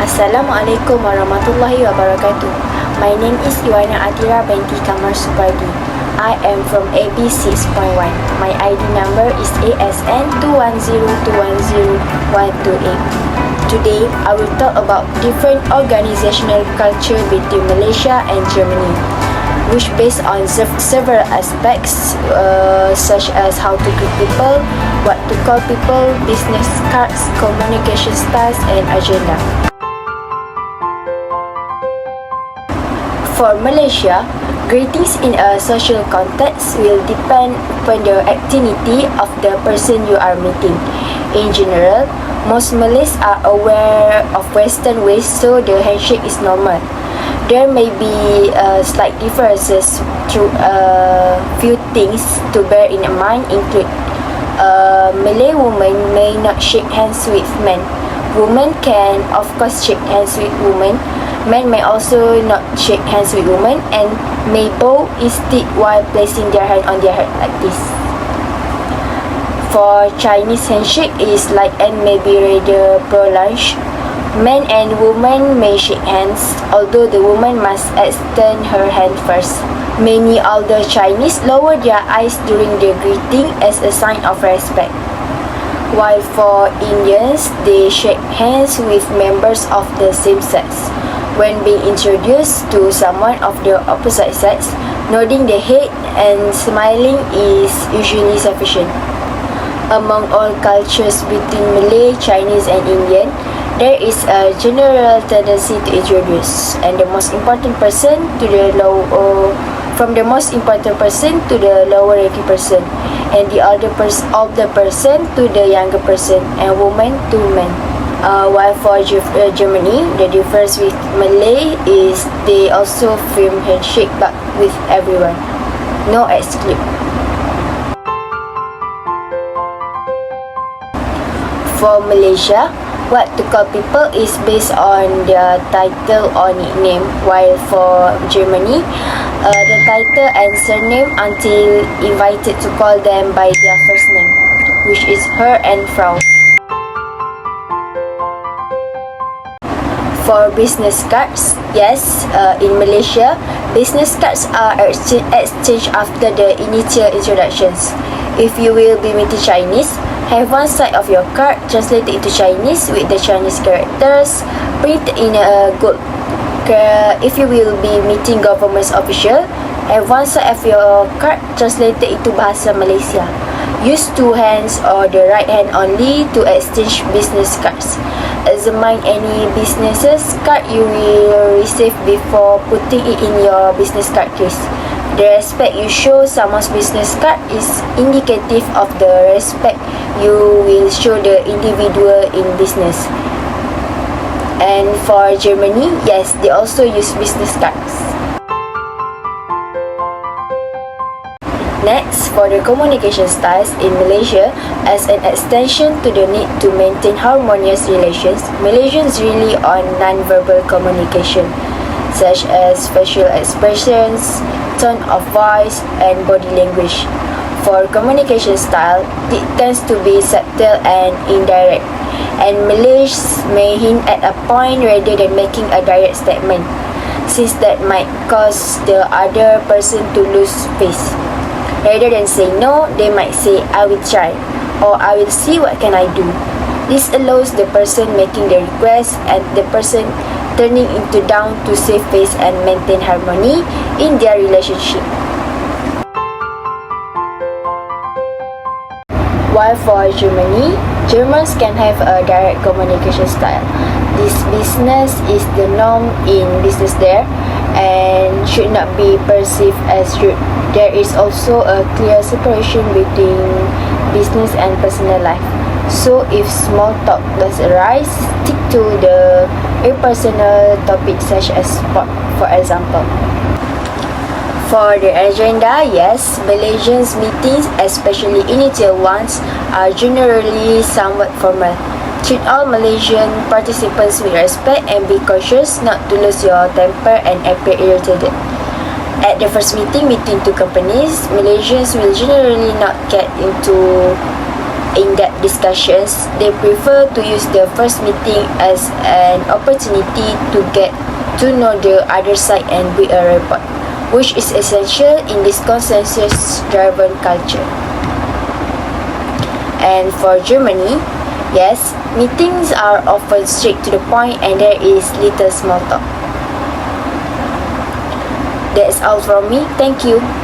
Assalamualaikum warahmatullahi wabarakatuh. My name is Iwana Athirah binti Kamar Supardi. I am from AB6.1. My ID number is ASN210210128. Today, I will talk about different organizational culture between Malaysia and Germany, which based on several aspects such as how to greet people, what to call people, business cards, communication styles, and agenda. For Malaysia, greetings in a social context will depend upon the activity of the person you are meeting. In general, most Malays are aware of Western ways, so the handshake is normal. There may be slight differences through a few things to bear in mind include Malay women may not shake hands with men. Women can of course shake hands with women. Men may also not shake hands with women and may bow instead while placing their hand on their head like this. For Chinese handshake is light and may be rather prolonged. Men and women may shake hands, although the woman must extend her hand first. Many older Chinese lower their eyes during the greeting as a sign of respect. While for Indians, they shake hands with members of the same sex. When being introduced to someone of the opposite sex, nodding the head and smiling is usually sufficient. Among all cultures between Malay, Chinese and Indian, there is a general tendency to introduce and the most important person to the from the most important person to the lower ranking person, and the older person to the younger person, and woman to men. While for Germany, the difference with Malay is they also firm handshake but with everyone, no exclude. For Malaysia, what to call people is based on their title or nickname, while for Germany, the title and surname until invited to call them by their first name, which is Herr and Frau. For business cards, yes, in Malaysia, business cards are exchanged after the initial introductions. If you will be meeting Chinese, have one side of your card translated into Chinese with the Chinese characters printed in a gold. If you will be meeting government official, have one side of your card translated into Bahasa Malaysia. Use two hands or the right hand only to exchange business cards. Examine any business's card you will receive before putting it in your business card case. The respect you show someone's business card is indicative of the respect you will show the individual in business. And for Germany, yes, they also use business cards. Next, for the communication styles in Malaysia, as an extension to the need to maintain harmonious relations, Malaysians rely on non-verbal communication, such as facial expressions, tone of voice, and body language. For communication style, it tends to be subtle and indirect, and Malays may hint at a point rather than making a direct statement, since that might cause the other person to lose face. Rather than say no, they might say, I will try, or I will see what can I do. This allows the person making the request and the person turning into down to save face and maintain harmony in their relationship. While for Germany, Germans can have a direct communication style. This business is the norm in business there and should not be perceived as rude. There is also a clear separation between business and personal life. So if small talk does arise, stick to the impersonal topics such as sport, for example. For the agenda, yes, Malaysians meetings, especially initial ones, are generally somewhat formal. Treat all Malaysian participants with respect and be cautious not to lose your temper and appear irritated. At the first meeting between two companies, Malaysians will generally not get into in-depth discussions, they prefer to use the first meeting as an opportunity to get to know the other side and build a rapport, which is essential in this consensus-driven culture. And for Germany, yes, meetings are often straight to the point and there is little small talk. That's all from me. Thank you.